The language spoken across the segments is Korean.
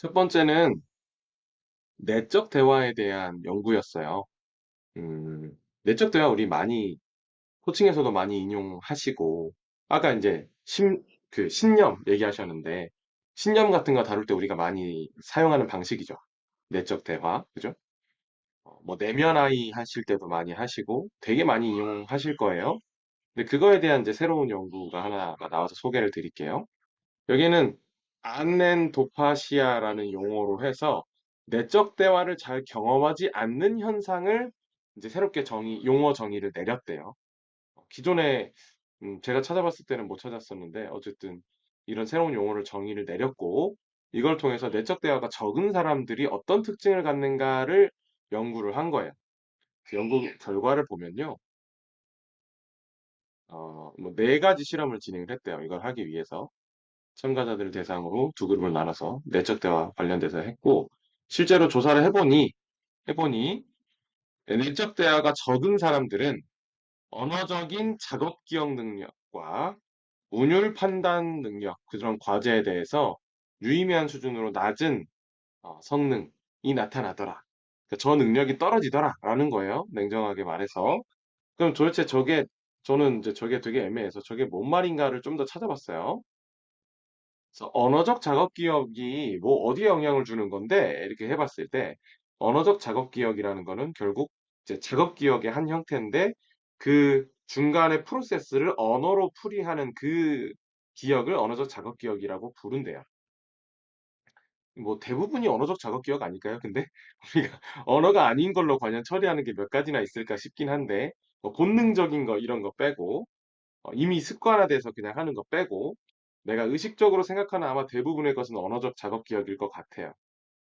첫 번째는 내적 대화에 대한 연구였어요. 내적 대화 우리 많이 코칭에서도 많이 인용하시고 아까 이제 신념 얘기하셨는데 신념 같은 거 다룰 때 우리가 많이 사용하는 방식이죠. 내적 대화, 그죠? 뭐 내면 아이 하실 때도 많이 하시고 되게 많이 이용하실 거예요. 근데 그거에 대한 이제 새로운 연구가 하나가 나와서 소개를 드릴게요. 여기는 안넨도파시아라는 용어로 해서 내적 대화를 잘 경험하지 않는 현상을 이제 새롭게 용어 정의를 내렸대요. 기존에 제가 찾아봤을 때는 못 찾았었는데 어쨌든 이런 새로운 용어를 정의를 내렸고 이걸 통해서 내적 대화가 적은 사람들이 어떤 특징을 갖는가를 연구를 한 거예요. 그 연구 결과를 보면요. 뭐 네 가지 실험을 진행을 했대요. 이걸 하기 위해서. 참가자들을 대상으로 두 그룹을 나눠서 내적 대화 관련돼서 했고, 실제로 조사를 해보니, 내적 대화가 적은 사람들은 언어적인 작업 기억 능력과 운율 판단 능력, 그런 과제에 대해서 유의미한 수준으로 낮은 성능이 나타나더라. 그러니까 저 능력이 떨어지더라라는 거예요. 냉정하게 말해서. 그럼 도대체 저는 이제 저게 되게 애매해서 저게 뭔 말인가를 좀 더 찾아봤어요. 그래서 언어적 작업 기억이 뭐 어디에 영향을 주는 건데 이렇게 해봤을 때 언어적 작업 기억이라는 거는 결국 이제 작업 기억의 한 형태인데 그 중간에 프로세스를 언어로 풀이하는 그 기억을 언어적 작업 기억이라고 부른대요. 뭐 대부분이 언어적 작업 기억 아닐까요? 근데 우리가 언어가 아닌 걸로 과연 처리하는 게 몇 가지나 있을까 싶긴 한데 뭐 본능적인 거 이런 거 빼고 이미 습관화돼서 그냥 하는 거 빼고 내가 의식적으로 생각하는 아마 대부분의 것은 언어적 작업 기억일 것 같아요.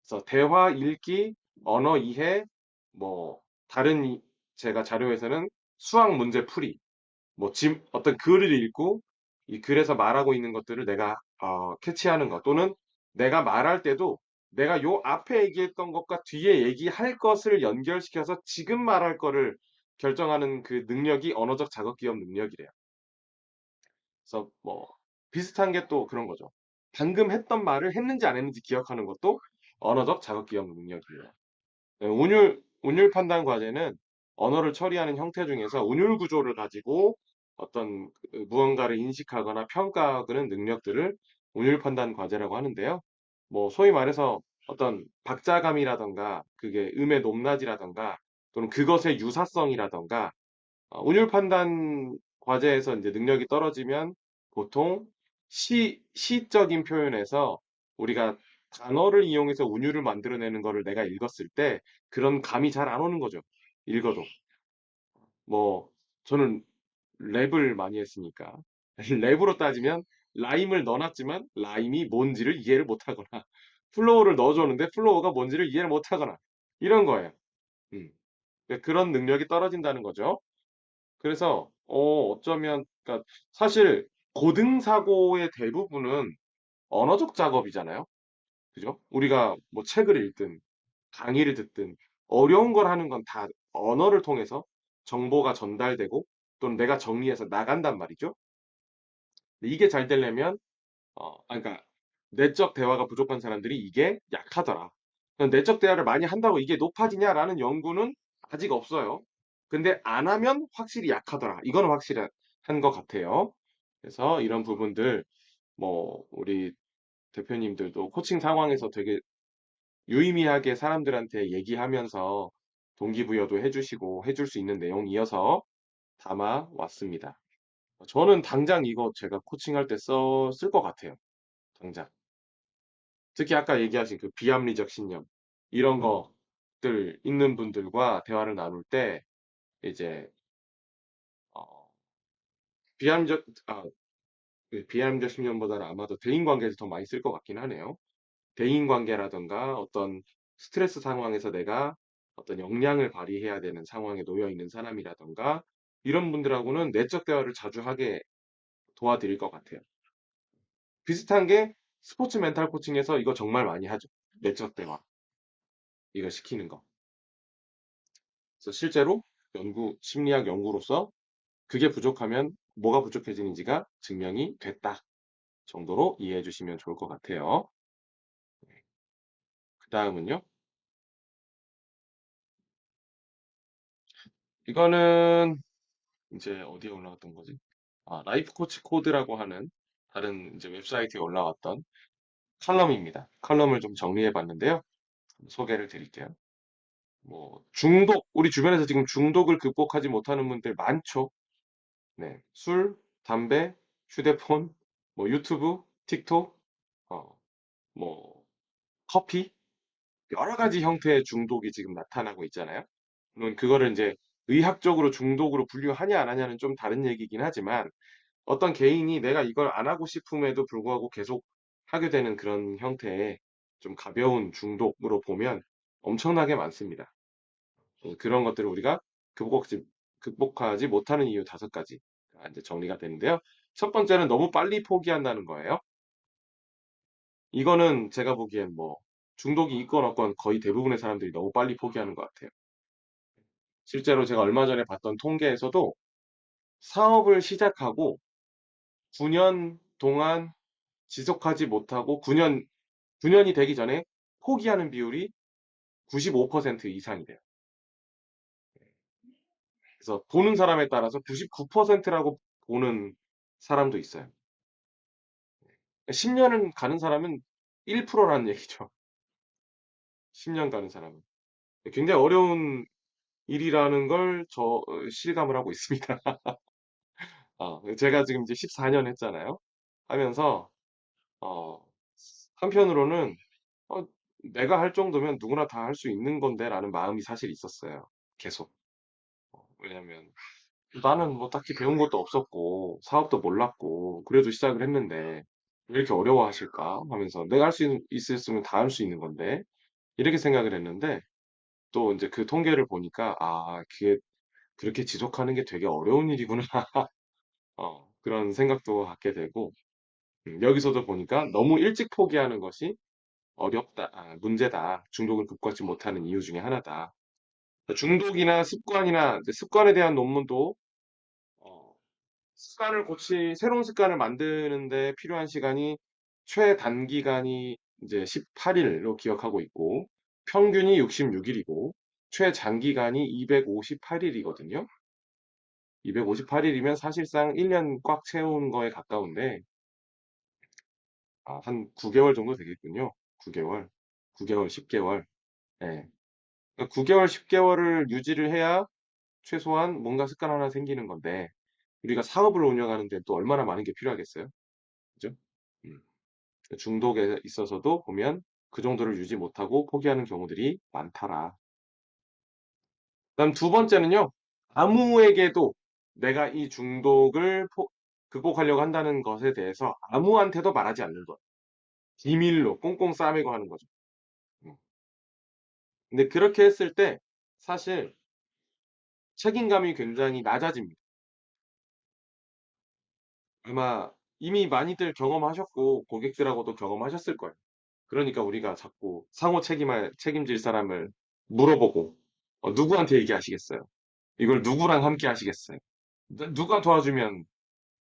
그래서 대화 읽기, 언어 이해, 뭐 다른 제가 자료에서는 수학 문제 풀이, 뭐 어떤 글을 읽고 이 글에서 말하고 있는 것들을 내가 캐치하는 것 또는 내가 말할 때도 내가 요 앞에 얘기했던 것과 뒤에 얘기할 것을 연결시켜서 지금 말할 거를 결정하는 그 능력이 언어적 작업 기억 능력이래요. 그래서 뭐 비슷한 게 또 그런 거죠. 방금 했던 말을 했는지 안 했는지 기억하는 것도 언어적 자극 기억 능력이에요. 네, 운율 판단 과제는 언어를 처리하는 형태 중에서 운율 구조를 가지고 어떤 무언가를 인식하거나 평가하는 능력들을 운율 판단 과제라고 하는데요. 뭐 소위 말해서 어떤 박자감이라던가 그게 음의 높낮이라던가 또는 그것의 유사성이라던가 운율 판단 과제에서 이제 능력이 떨어지면 보통 시적인 표현에서 우리가 단어를 이용해서 운율을 만들어내는 거를 내가 읽었을 때 그런 감이 잘 안 오는 거죠. 읽어도. 뭐, 저는 랩을 많이 했으니까. 랩으로 따지면 라임을 넣어놨지만 라임이 뭔지를 이해를 못하거나 플로우를 넣어줬는데 플로우가 뭔지를 이해를 못하거나 이런 거예요. 음. 그러니까 그런 능력이 떨어진다는 거죠. 그래서 어쩌면 그러니까 사실 고등 사고의 대부분은 언어적 작업이잖아요. 그죠? 우리가 뭐 책을 읽든 강의를 듣든 어려운 걸 하는 건 다 언어를 통해서 정보가 전달되고 또는 내가 정리해서 나간단 말이죠. 근데 이게 잘 되려면 그러니까 내적 대화가 부족한 사람들이 이게 약하더라. 내적 대화를 많이 한다고 이게 높아지냐라는 연구는 아직 없어요. 근데 안 하면 확실히 약하더라. 이거는 확실한 것 같아요. 그래서 이런 부분들 뭐 우리 대표님들도 코칭 상황에서 되게 유의미하게 사람들한테 얘기하면서 동기부여도 해주시고 해줄 수 있는 내용이어서 담아 왔습니다. 저는 당장 이거 제가 코칭할 때 쓸 것 같아요. 당장. 특히 아까 얘기하신 그 비합리적 신념 이런 것들 있는 분들과 대화를 나눌 때 이제 어, 비합리적 그 비합리적 신념보다는 아마도 대인 관계에서 더 많이 쓸 것 같긴 하네요. 대인 관계라던가 어떤 스트레스 상황에서 내가 어떤 역량을 발휘해야 되는 상황에 놓여 있는 사람이라던가 이런 분들하고는 내적 대화를 자주 하게 도와드릴 것 같아요. 비슷한 게 스포츠 멘탈 코칭에서 이거 정말 많이 하죠. 내적 대화 이거 시키는 거. 그래서 실제로 심리학 연구로서 그게 부족하면 뭐가 부족해지는지가 증명이 됐다 정도로 이해해 주시면 좋을 것 같아요. 다음은요. 이거는 이제 어디에 올라갔던 거지? 아, 라이프 코치 코드라고 하는 다른 이제 웹사이트에 올라왔던 칼럼입니다. 칼럼을 좀 정리해 봤는데요. 소개를 드릴게요. 뭐, 우리 주변에서 지금 중독을 극복하지 못하는 분들 많죠? 네. 술, 담배, 휴대폰, 뭐, 유튜브, 틱톡, 어, 뭐, 커피, 여러 가지 형태의 중독이 지금 나타나고 있잖아요. 물론 그거를 이제 의학적으로 중독으로 분류하냐 안 하냐는 좀 다른 얘기긴 하지만 어떤 개인이 내가 이걸 안 하고 싶음에도 불구하고 계속 하게 되는 그런 형태의 좀 가벼운 중독으로 보면 엄청나게 많습니다. 그런 것들을 우리가 극복하지, 극복하지 못하는 이유 5가지가 이제 정리가 되는데요. 첫 번째는 너무 빨리 포기한다는 거예요. 이거는 제가 보기엔 뭐 중독이 있건 없건 거의 대부분의 사람들이 너무 빨리 포기하는 것 같아요. 실제로 제가 얼마 전에 봤던 통계에서도 사업을 시작하고 9년 동안 지속하지 못하고 9년이 되기 전에 포기하는 비율이 95% 이상이래요. 그래서 보는 사람에 따라서 99%라고 보는 사람도 있어요. 10년은 가는 사람은 1%라는 얘기죠. 10년 가는 사람은. 굉장히 어려운 일이라는 걸 실감을 하고 있습니다. 제가 지금 이제 14년 했잖아요. 하면서, 어, 한편으로는, 어, 내가 할 정도면 누구나 다 할 수 있는 건데 라는 마음이 사실 있었어요. 계속. 왜냐면 나는 뭐 딱히 배운 것도 없었고, 사업도 몰랐고, 그래도 시작을 했는데, 왜 이렇게 어려워하실까 하면서 내가 할 수 있었으면 다 할 수 있는 건데, 이렇게 생각을 했는데, 또 이제 그 통계를 보니까, 그게 그렇게 지속하는 게 되게 어려운 일이구나. 그런 생각도 갖게 되고, 여기서도 보니까 너무 일찍 포기하는 것이 문제다. 중독을 극복하지 못하는 이유 중에 하나다. 중독이나 습관이나 이제 습관에 대한 논문도 어, 새로운 습관을 만드는데 필요한 시간이 최단기간이 이제 18일로 기억하고 있고, 평균이 66일이고, 최장기간이 258일이거든요. 258일이면 사실상 1년 꽉 채운 거에 가까운데, 한 9개월 정도 되겠군요. 9개월. 9개월, 10개월. 예. 9개월, 10개월을 유지를 해야 최소한 뭔가 습관 하나 생기는 건데, 우리가 사업을 운영하는데 또 얼마나 많은 게 필요하겠어요? 그죠? 음. 중독에 있어서도 보면 그 정도를 유지 못하고 포기하는 경우들이 많더라. 그다음 두 번째는요. 아무에게도 내가 이 극복하려고 한다는 것에 대해서 아무한테도 말하지 않는 것. 비밀로 꽁꽁 싸매고 하는 거죠. 음. 근데 그렇게 했을 때 사실 책임감이 굉장히 낮아집니다. 아마 이미 많이들 경험하셨고 고객들하고도 경험하셨을 거예요. 그러니까 우리가 자꾸 책임질 사람을 물어보고 누구한테 얘기하시겠어요? 이걸 누구랑 함께 하시겠어요? 누가 도와주면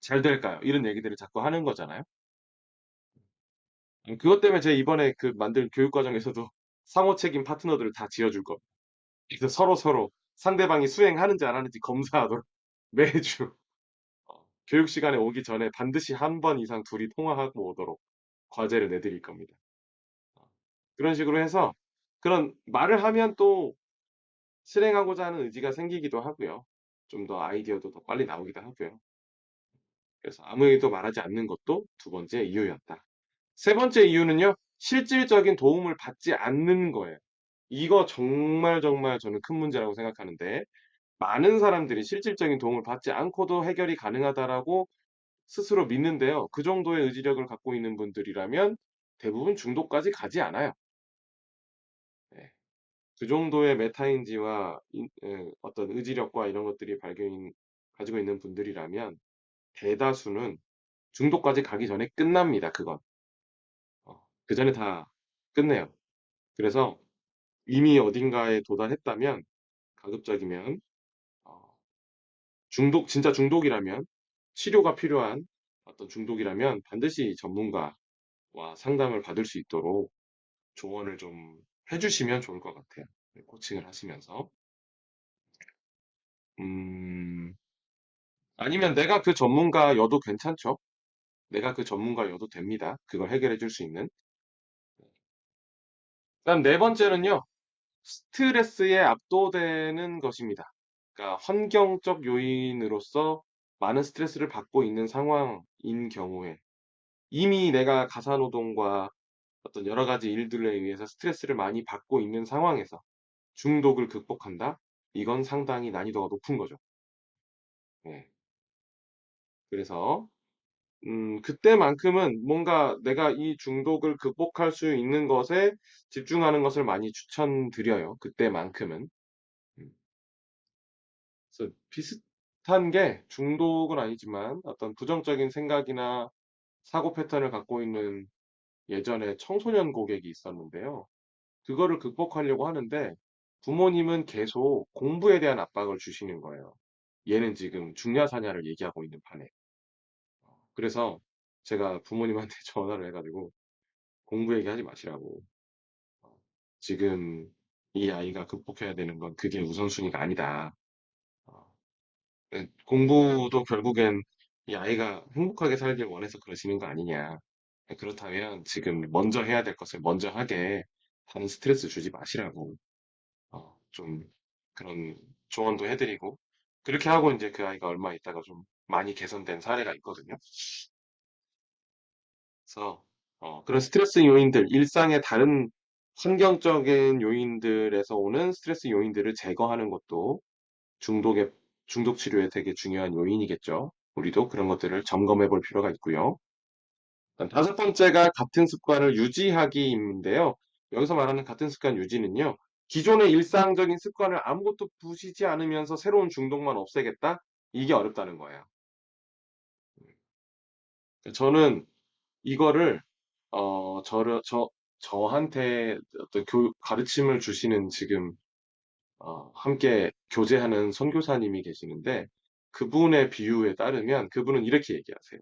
잘 될까요? 이런 얘기들을 자꾸 하는 거잖아요. 그것 때문에 제가 이번에 그 만든 교육 과정에서도 상호 책임 파트너들을 다 지어줄 겁니다. 그래서 서로 상대방이 수행하는지 안 하는지 검사하도록 매주 교육 시간에 오기 전에 반드시 한 번 이상 둘이 통화하고 오도록 과제를 내드릴 겁니다. 어, 그런 식으로 해서 그런 말을 하면 또 실행하고자 하는 의지가 생기기도 하고요. 좀 더 아이디어도 더 빨리 나오기도 하고요. 그래서 아무에게도 말하지 않는 것도 두 번째 이유였다. 세 번째 이유는요, 실질적인 도움을 받지 않는 거예요. 이거 정말 정말 저는 큰 문제라고 생각하는데, 많은 사람들이 실질적인 도움을 받지 않고도 해결이 가능하다라고 스스로 믿는데요. 그 정도의 의지력을 갖고 있는 분들이라면 대부분 중독까지 가지 않아요. 예. 그 정도의 메타인지와 어떤 의지력과 이런 것들이 가지고 있는 분들이라면 대다수는 중독까지 가기 전에 끝납니다. 그건. 그 전에 다 끝내요. 그래서 이미 어딘가에 도달했다면 가급적이면 어, 진짜 중독이라면 치료가 필요한 어떤 중독이라면 반드시 전문가와 상담을 받을 수 있도록 조언을 좀 해주시면 좋을 것 같아요. 네, 코칭을 하시면서. 음, 아니면 내가 그 전문가여도 괜찮죠? 내가 그 전문가여도 됩니다. 그걸 해결해 줄 수 있는. 그다음 네 번째는요. 스트레스에 압도되는 것입니다. 그러니까 환경적 요인으로서 많은 스트레스를 받고 있는 상황인 경우에 이미 내가 가사노동과 어떤 여러 가지 일들에 의해서 스트레스를 많이 받고 있는 상황에서 중독을 극복한다? 이건 상당히 난이도가 높은 거죠. 네. 그래서 그때만큼은 뭔가 내가 이 중독을 극복할 수 있는 것에 집중하는 것을 많이 추천드려요. 그때만큼은. 음. 그래서 비슷한 게 중독은 아니지만 어떤 부정적인 생각이나 사고 패턴을 갖고 있는 예전에 청소년 고객이 있었는데요. 그거를 극복하려고 하는데 부모님은 계속 공부에 대한 압박을 주시는 거예요. 얘는 지금 중야사냐를 얘기하고 있는 판에. 그래서 제가 부모님한테 전화를 해가지고 공부 얘기하지 마시라고. 어, 지금 이 아이가 극복해야 되는 건 그게 우선순위가 아니다. 어, 공부도 결국엔 이 아이가 행복하게 살길 원해서 그러시는 거 아니냐. 그렇다면 지금 먼저 해야 될 것을 먼저 하게 다른 스트레스 주지 마시라고 좀 그런 조언도 해드리고 그렇게 하고 이제 그 아이가 얼마 있다가 좀 많이 개선된 사례가 있거든요. 그래서 그런 스트레스 요인들, 일상의 다른 환경적인 요인들에서 오는 스트레스 요인들을 제거하는 것도 중독의 중독 치료에 되게 중요한 요인이겠죠. 우리도 그런 것들을 점검해 볼 필요가 있고요. 다섯 번째가 같은 습관을 유지하기인데요. 여기서 말하는 같은 습관 유지는요. 기존의 일상적인 습관을 아무것도 부수지 않으면서 새로운 중독만 없애겠다? 이게 어렵다는 거예요. 저는 이거를 저한테 어떤 가르침을 주시는 지금 함께 교제하는 선교사님이 계시는데 그분의 비유에 따르면 그분은 이렇게 얘기하세요.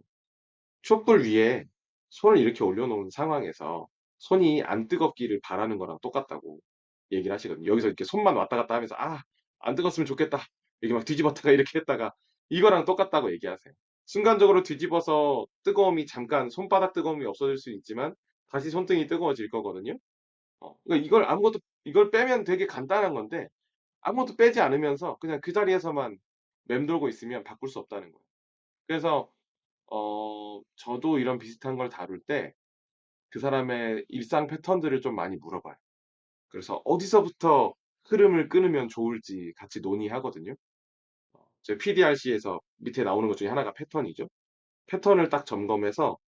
촛불 위에 손을 이렇게 올려놓은 상황에서 손이 안 뜨겁기를 바라는 거랑 똑같다고 얘기를 하시거든요. 여기서 이렇게 손만 왔다 갔다 하면서 안 뜨겁으면 좋겠다. 이렇게 막 뒤집었다가 이렇게 했다가 이거랑 똑같다고 얘기하세요. 순간적으로 뒤집어서 뜨거움이 잠깐 손바닥 뜨거움이 없어질 수 있지만 다시 손등이 뜨거워질 거거든요. 그러니까 이걸 빼면 되게 간단한 건데 아무것도 빼지 않으면서 그냥 그 자리에서만 맴돌고 있으면 바꿀 수 없다는 거예요. 그래서 저도 이런 비슷한 걸 다룰 때 그 사람의 일상 패턴들을 좀 많이 물어봐요. 그래서 어디서부터 흐름을 끊으면 좋을지 같이 논의하거든요. 제 PDRC에서 밑에 나오는 것 중에 하나가 패턴이죠. 패턴을 딱 점검해서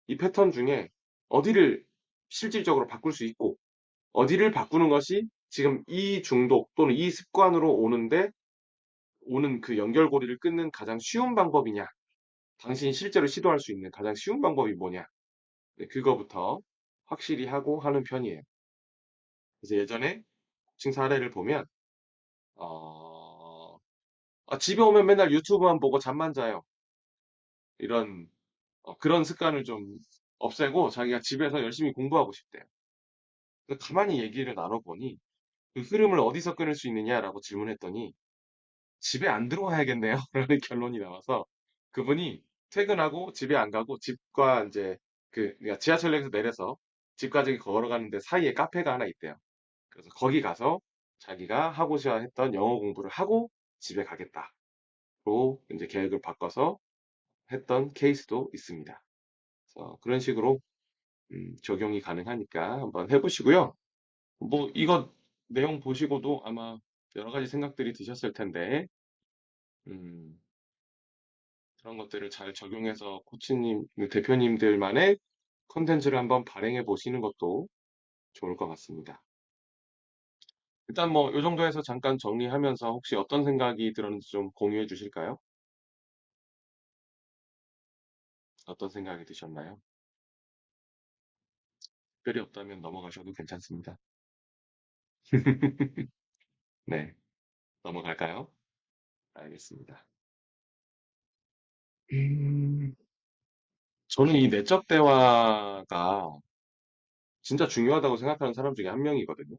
이 패턴 중에 어디를 실질적으로 바꿀 수 있고 어디를 바꾸는 것이 지금 이 중독 또는 이 습관으로 오는 그 연결고리를 끊는 가장 쉬운 방법이냐? 당신이 실제로 시도할 수 있는 가장 쉬운 방법이 뭐냐? 네, 그거부터 확실히 하고 하는 편이에요. 그래서 예전에 코칭 사례를 보면, 어, 집에 오면 맨날 유튜브만 보고 잠만 자요. 이런, 그런 습관을 좀 없애고 자기가 집에서 열심히 공부하고 싶대요. 그래서 가만히 얘기를 나눠보니 그 흐름을 어디서 끊을 수 있느냐라고 질문했더니 집에 안 들어와야겠네요. 라는 결론이 나와서 그분이 퇴근하고 집에 안 가고 집과 이제 그러니까 지하철역에서 내려서 집까지 걸어가는데 사이에 카페가 하나 있대요. 그래서 거기 가서 자기가 하고자 했던 영어 공부를 하고 집에 가겠다로 이제 계획을 바꿔서 했던 케이스도 있습니다. 그래서 그런 식으로 적용이 가능하니까 한번 해보시고요. 뭐 이거 내용 보시고도 아마 여러 가지 생각들이 드셨을 텐데 음, 그런 것들을 잘 적용해서 코치님, 대표님들만의 컨텐츠를 한번 발행해 보시는 것도 좋을 것 같습니다. 일단 뭐 이 정도에서 잠깐 정리하면서 혹시 어떤 생각이 들었는지 좀 공유해 주실까요? 어떤 생각이 드셨나요? 특별히 없다면 넘어가셔도 괜찮습니다. 네, 넘어갈까요? 알겠습니다. 저는 이 내적 대화가 진짜 중요하다고 생각하는 사람 중에 한 명이거든요.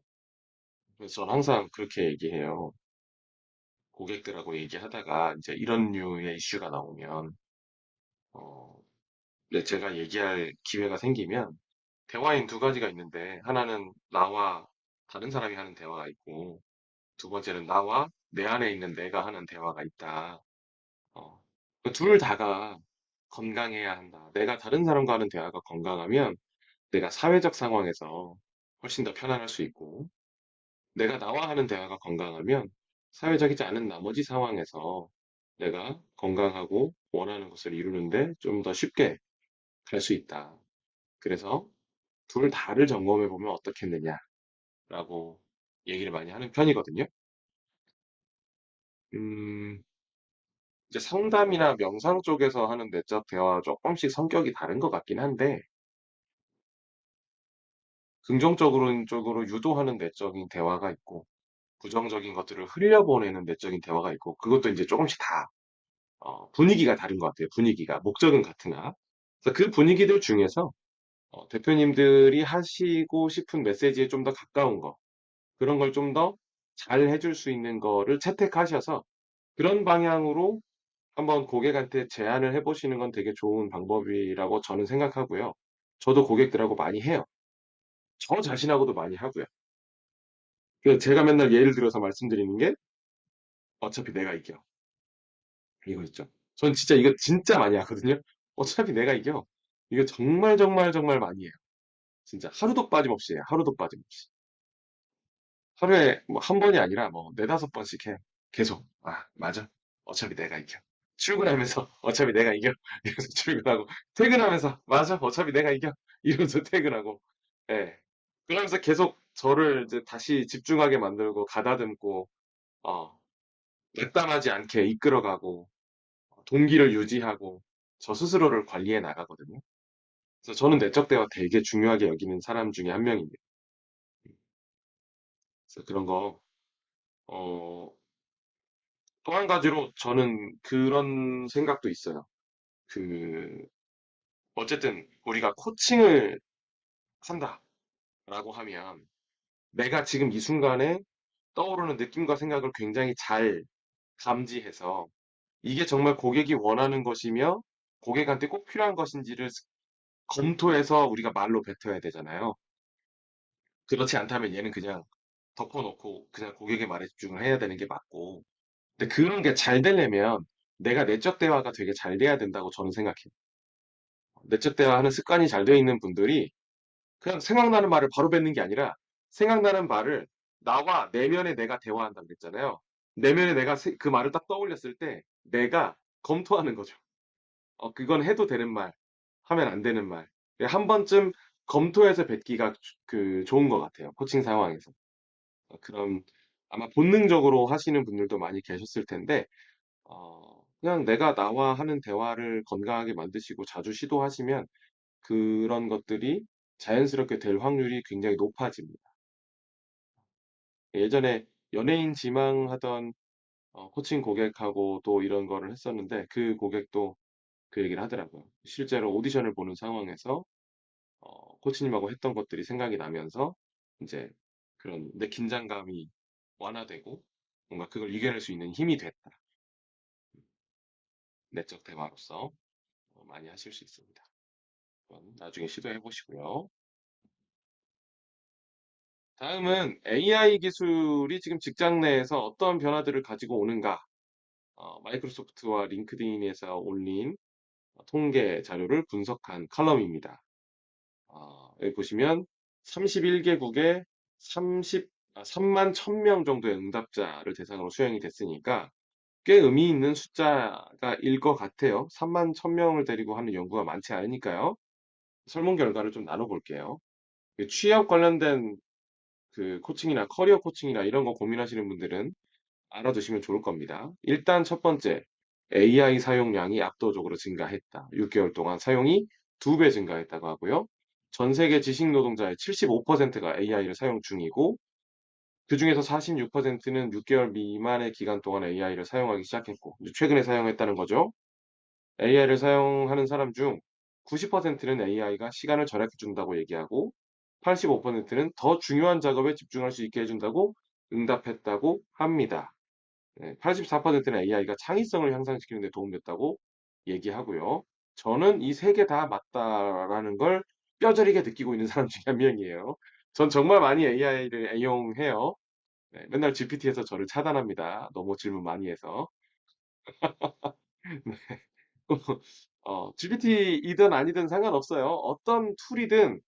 그래서 저는 항상 그렇게 얘기해요. 고객들하고 얘기하다가 이제 이런 류의 이슈가 나오면, 어, 네, 제가 얘기할 기회가 생기면 대화인 두 가지가 있는데, 하나는 나와 다른 사람이 하는 대화가 있고, 두 번째는 나와 내 안에 있는 내가 하는 대화가 있다. 어, 그둘 다가 건강해야 한다. 내가 다른 사람과 하는 대화가 건강하면 내가 사회적 상황에서 훨씬 더 편안할 수 있고, 내가 나와 하는 대화가 건강하면 사회적이지 않은 나머지 상황에서 내가 건강하고 원하는 것을 이루는데 좀 더 쉽게 갈 수 있다. 그래서 둘 다를 점검해 보면 어떻겠느냐라고 얘기를 많이 하는 편이거든요. 음, 이제 상담이나 명상 쪽에서 하는 내적 대화와 조금씩 성격이 다른 것 같긴 한데, 긍정적으로 쪽으로 유도하는 내적인 대화가 있고, 부정적인 것들을 흘려보내는 내적인 대화가 있고, 그것도 이제 조금씩 다 분위기가 다른 것 같아요. 분위기가. 목적은 같으나. 그래서 그 분위기들 중에서 대표님들이 하시고 싶은 메시지에 좀 더 가까운 거, 그런 걸 좀 더 잘 해줄 수 있는 거를 채택하셔서 그런 방향으로 한번 고객한테 제안을 해보시는 건 되게 좋은 방법이라고 저는 생각하고요. 저도 고객들하고 많이 해요. 저 자신하고도 많이 하고요. 그 제가 맨날 예를 들어서 말씀드리는 게 어차피 내가 이겨. 이거 있죠. 전 진짜 이거 진짜 많이 하거든요. 어차피 내가 이겨. 이거 정말 정말 정말 많이 해요. 진짜 하루도 빠짐없이 해요. 하루도 빠짐없이. 하루에 뭐 한 번이 아니라 뭐 네다섯 번씩 해. 계속. 아, 맞아. 어차피 내가 이겨. 출근하면서 어차피 내가 이겨. 이러면서 출근하고 퇴근하면서 맞아. 어차피 내가 이겨. 이러면서 퇴근하고. 예. 그러면서 계속 저를 이제 다시 집중하게 만들고 가다듬고 어, 낙담하지 않게 이끌어가고 동기를 유지하고 저 스스로를 관리해 나가거든요. 그래서 저는 내적 대화 되게 중요하게 여기는 사람 중에 한 명입니다. 그래서 그런 거, 어, 또 한 가지로 저는 그런 생각도 있어요. 그, 어쨌든 우리가 코칭을 한다라고 하면 내가 지금 이 순간에 떠오르는 느낌과 생각을 굉장히 잘 감지해서 이게 정말 고객이 원하는 것이며 고객한테 꼭 필요한 것인지를 검토해서 우리가 말로 뱉어야 되잖아요. 그렇지 않다면 얘는 그냥 덮어놓고 그냥 고객의 말에 집중을 해야 되는 게 맞고. 근데 그런 게 잘 되려면 내가 내적 대화가 되게 잘 돼야 된다고 저는 생각해요. 내적 대화하는 습관이 잘 되어 있는 분들이 그냥 생각나는 말을 바로 뱉는 게 아니라 생각나는 말을 나와 내면에 내가 대화한다고 그랬잖아요. 내면에 내가 그 말을 딱 떠올렸을 때 내가 검토하는 거죠. 그건 해도 되는 말, 하면 안 되는 말. 한 번쯤 검토해서 뱉기가 좋은 것 같아요. 코칭 상황에서. 그런 아마 본능적으로 하시는 분들도 많이 계셨을 텐데, 그냥 내가 나와 하는 대화를 건강하게 만드시고 자주 시도하시면 그런 것들이 자연스럽게 될 확률이 굉장히 높아집니다. 예전에 연예인 지망하던 코칭 고객하고 또 이런 거를 했었는데 그 고객도 그 얘기를 하더라고요. 실제로 오디션을 보는 상황에서 코치님하고 했던 것들이 생각이 나면서 이제 그런 내 긴장감이 완화되고 뭔가 그걸 이겨낼 수 있는 힘이 됐다. 내적 대화로서 많이 하실 수 있습니다. 한번 나중에 시도해 보시고요. 다음은 AI 기술이 지금 직장 내에서 어떤 변화들을 가지고 오는가? 마이크로소프트와 링크드인에서 올린 통계 자료를 분석한 칼럼입니다. 여기 보시면 31개국에 3만 1000명 정도의 응답자를 대상으로 수행이 됐으니까 꽤 의미 있는 숫자가 일 것 같아요. 3만 1000명을 데리고 하는 연구가 많지 않으니까요. 설문 결과를 좀 나눠볼게요. 취업 관련된 그 코칭이나 커리어 코칭이나 이런 거 고민하시는 분들은 알아두시면 좋을 겁니다. 일단 첫 번째, AI 사용량이 압도적으로 증가했다. 6개월 동안 사용이 2배 증가했다고 하고요. 전 세계 지식 노동자의 75%가 AI를 사용 중이고, 그중에서 46%는 6개월 미만의 기간 동안 AI를 사용하기 시작했고, 최근에 사용했다는 거죠. AI를 사용하는 사람 중 90%는 AI가 시간을 절약해 준다고 얘기하고, 85%는 더 중요한 작업에 집중할 수 있게 해준다고 응답했다고 합니다. 84%는 AI가 창의성을 향상시키는 데 도움됐다고 얘기하고요. 저는 이 세 개 다 맞다라는 걸 뼈저리게 느끼고 있는 사람 중에 한 명이에요. 전 정말 많이 AI를 애용해요. 맨날 GPT에서 저를 차단합니다. 너무 질문 많이 해서. GPT이든 아니든 상관없어요. 어떤 툴이든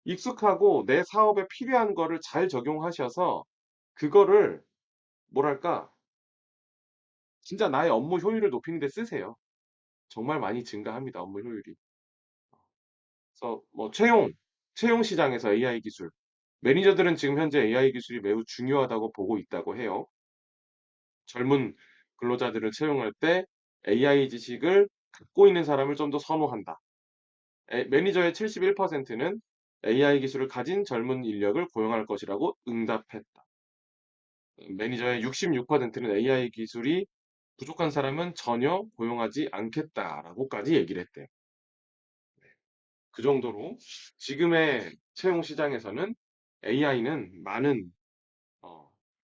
익숙하고 내 사업에 필요한 거를 잘 적용하셔서 그거를 뭐랄까 진짜 나의 업무 효율을 높이는 데 쓰세요. 정말 많이 증가합니다. 업무 효율이. 그래서 뭐 채용 시장에서 AI 기술 매니저들은 지금 현재 AI 기술이 매우 중요하다고 보고 있다고 해요. 젊은 근로자들을 채용할 때 AI 지식을 갖고 있는 사람을 좀 더 선호한다. 매니저의 71%는 AI 기술을 가진 젊은 인력을 고용할 것이라고 응답했다. 매니저의 66%는 AI 기술이 부족한 사람은 전혀 고용하지 않겠다라고까지 얘기를 했대요. 그 정도로 지금의 채용 시장에서는 AI는 많은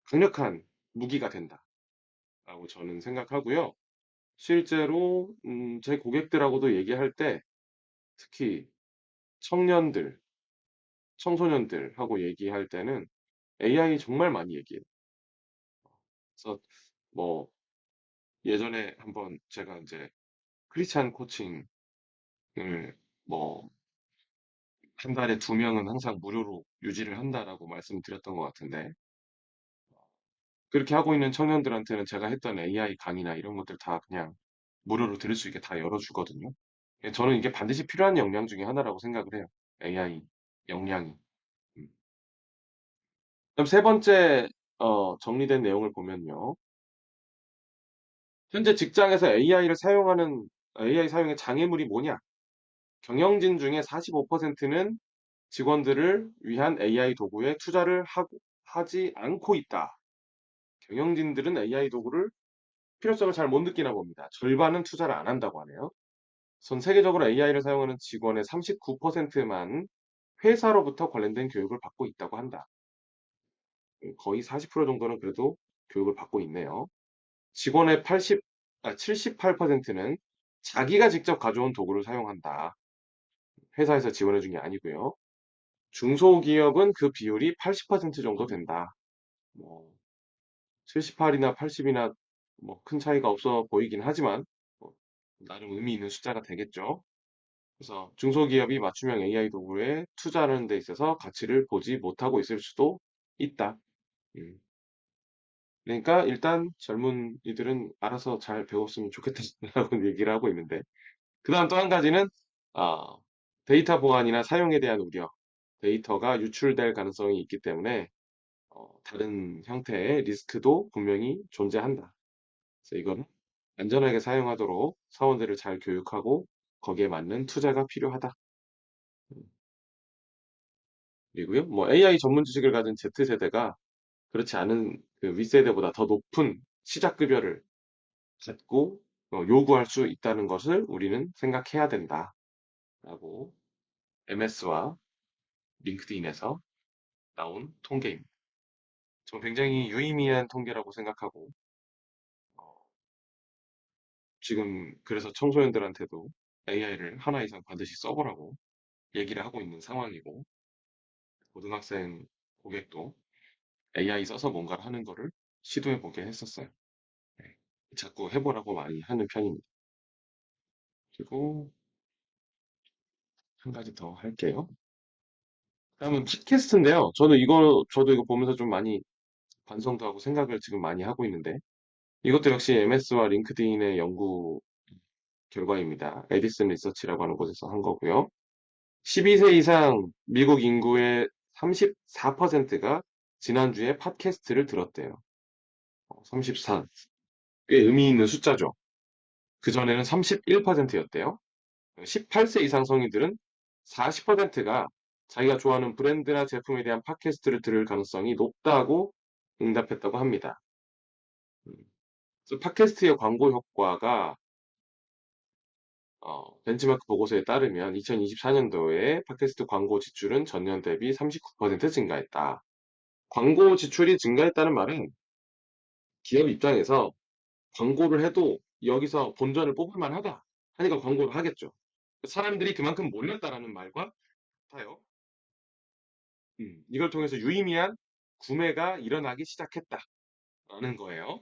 강력한 무기가 된다라고 저는 생각하고요. 실제로 제 고객들하고도 얘기할 때 특히 청년들, 청소년들하고 얘기할 때는 AI 정말 많이 얘기해요. 그래서 뭐 예전에 한번 제가 이제 크리스찬 코칭을 뭐 한 달에 2명은 항상 무료로 유지를 한다라고 말씀드렸던 것 같은데 그렇게 하고 있는 청년들한테는 제가 했던 AI 강의나 이런 것들 다 그냥 무료로 들을 수 있게 다 열어주거든요. 저는 이게 반드시 필요한 역량 중에 하나라고 생각을 해요. AI 역량이. 음. 그럼 세 번째 정리된 내용을 보면요. 현재 직장에서 AI 사용의 장애물이 뭐냐? 경영진 중에 45%는 직원들을 위한 AI 도구에 투자를 하지 않고 있다. 경영진들은 AI 도구를 필요성을 잘 못 느끼나 봅니다. 절반은 투자를 안 한다고 하네요. 전 세계적으로 AI를 사용하는 직원의 39%만 회사로부터 관련된 교육을 받고 있다고 한다. 거의 40% 정도는 그래도 교육을 받고 있네요. 직원의 78%는 자기가 직접 가져온 도구를 사용한다. 회사에서 지원해 준 게 아니고요. 중소기업은 그 비율이 80% 정도 된다. 뭐 78이나 80이나 뭐 큰 차이가 없어 보이긴 하지만 뭐 나름 의미 있는 숫자가 되겠죠. 그래서 중소기업이 맞춤형 AI 도구에 투자하는 데 있어서 가치를 보지 못하고 있을 수도 있다. 음. 그러니까 일단 젊은이들은 알아서 잘 배웠으면 좋겠다라고 얘기를 하고 있는데 그다음 또 한 가지는 어, 데이터 보안이나 사용에 대한 우려. 데이터가 유출될 가능성이 있기 때문에 다른 형태의 리스크도 분명히 존재한다. 그래서 이건 안전하게 사용하도록 사원들을 잘 교육하고 거기에 맞는 투자가 필요하다. 음, 그리고요, 뭐 AI 전문 지식을 가진 Z세대가 그렇지 않은 그 윗세대보다 더 높은 시작급여를 갖고 요구할 수 있다는 것을 우리는 생각해야 된다라고 MS와 링크드인에서 나온 통계입니다. 저 굉장히 유의미한 통계라고 생각하고 지금 그래서 청소년들한테도 AI를 하나 이상 반드시 써보라고 얘기를 하고 있는 상황이고 고등학생 고객도 AI 써서 뭔가를 하는 거를 시도해보게 했었어요. 네. 자꾸 해보라고 많이 하는 편입니다. 그리고 한 가지 더 할게요. 다음은 팟캐스트인데요. 저도 이거 보면서 좀 많이 반성도 하고 생각을 지금 많이 하고 있는데 이것도 역시 MS와 링크드인의 연구 결과입니다. 에디슨 리서치라고 하는 곳에서 한 거고요. 12세 이상 미국 인구의 34%가 지난주에 팟캐스트를 들었대요. 34. 꽤 의미 있는 숫자죠. 그전에는 31%였대요. 18세 이상 성인들은 40%가 자기가 좋아하는 브랜드나 제품에 대한 팟캐스트를 들을 가능성이 높다고 응답했다고 합니다. 그래서 팟캐스트의 광고 효과가 벤치마크 보고서에 따르면 2024년도에 팟캐스트 광고 지출은 전년 대비 39% 증가했다. 광고 지출이 증가했다는 말은 기업 입장에서 광고를 해도 여기서 본전을 뽑을 만하다 하니까 광고를 하겠죠. 사람들이 그만큼 몰렸다라는 말과 같아요. 이걸 통해서 유의미한 구매가 일어나기 시작했다라는 거예요.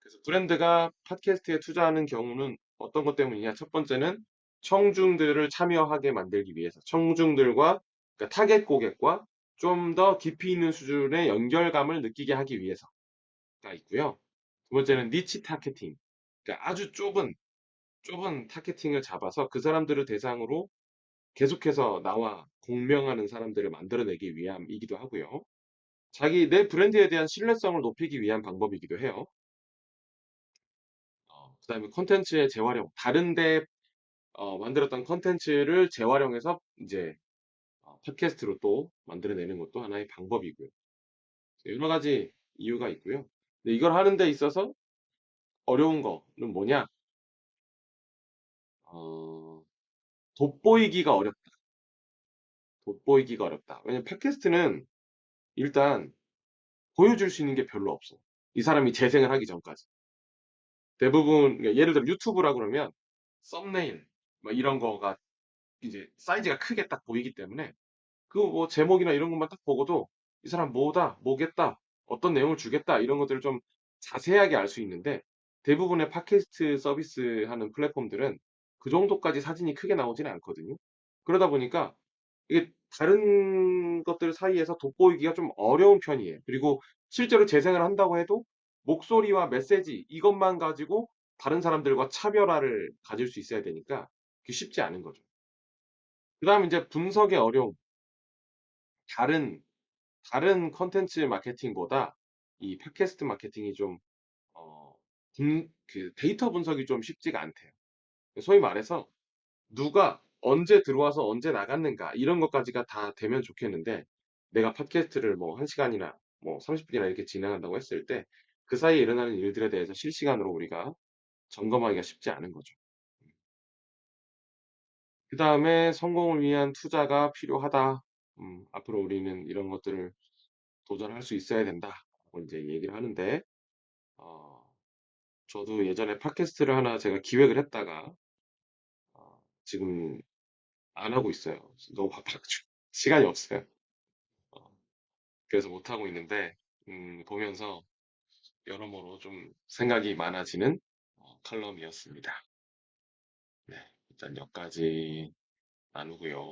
그래서 브랜드가 팟캐스트에 투자하는 경우는 어떤 것 때문이냐? 첫 번째는 청중들을 참여하게 만들기 위해서, 청중들과, 그러니까 타겟 고객과 좀 더 깊이 있는 수준의 연결감을 느끼게 하기 위해서가 있고요. 두 번째는 니치 타겟팅, 그러니까 아주 좁은 타겟팅을 잡아서 그 사람들을 대상으로 계속해서 나와 공명하는 사람들을 만들어내기 위함이기도 하고요. 내 브랜드에 대한 신뢰성을 높이기 위한 방법이기도 해요. 그다음에 콘텐츠의 재활용, 다른데 만들었던 콘텐츠를 재활용해서 이제 팟캐스트로 또 만들어내는 것도 하나의 방법이고요. 여러 가지 이유가 있고요. 근데 이걸 하는 데 있어서 어려운 거는 뭐냐? 어, 돋보이기가 어렵다. 돋보이기가 어렵다. 왜냐면 팟캐스트는 일단 보여줄 수 있는 게 별로 없어. 이 사람이 재생을 하기 전까지. 대부분, 그러니까 예를 들어 유튜브라 그러면 썸네일, 뭐 이런 거가 이제 사이즈가 크게 딱 보이기 때문에 그 뭐 제목이나 이런 것만 딱 보고도 이 사람 뭐다, 뭐겠다, 어떤 내용을 주겠다 이런 것들을 좀 자세하게 알 수 있는데 대부분의 팟캐스트 서비스 하는 플랫폼들은 그 정도까지 사진이 크게 나오지는 않거든요. 그러다 보니까 이게 다른 것들 사이에서 돋보이기가 좀 어려운 편이에요. 그리고 실제로 재생을 한다고 해도 목소리와 메시지 이것만 가지고 다른 사람들과 차별화를 가질 수 있어야 되니까 그게 쉽지 않은 거죠. 그다음 이제 분석의 어려움. 다른 컨텐츠 마케팅보다 이 팟캐스트 마케팅이 좀 어, 그 데이터 분석이 좀 쉽지가 않대요. 소위 말해서 누가 언제 들어와서 언제 나갔는가 이런 것까지가 다 되면 좋겠는데 내가 팟캐스트를 뭐 1시간이나 뭐 30분이나 이렇게 진행한다고 했을 때 그 사이에 일어나는 일들에 대해서 실시간으로 우리가 점검하기가 쉽지 않은 거죠. 그 다음에 성공을 위한 투자가 필요하다. 앞으로 우리는 이런 것들을 도전할 수 있어야 된다. 라고 이제 얘기를 하는데, 어, 저도 예전에 팟캐스트를 하나 제가 기획을 했다가, 지금 안 하고 있어요. 너무 바빠가지고. 시간이 없어요. 어, 그래서 못 하고 있는데, 보면서 여러모로 좀 생각이 많아지는 칼럼이었습니다. 네, 일단 여기까지 나누고요.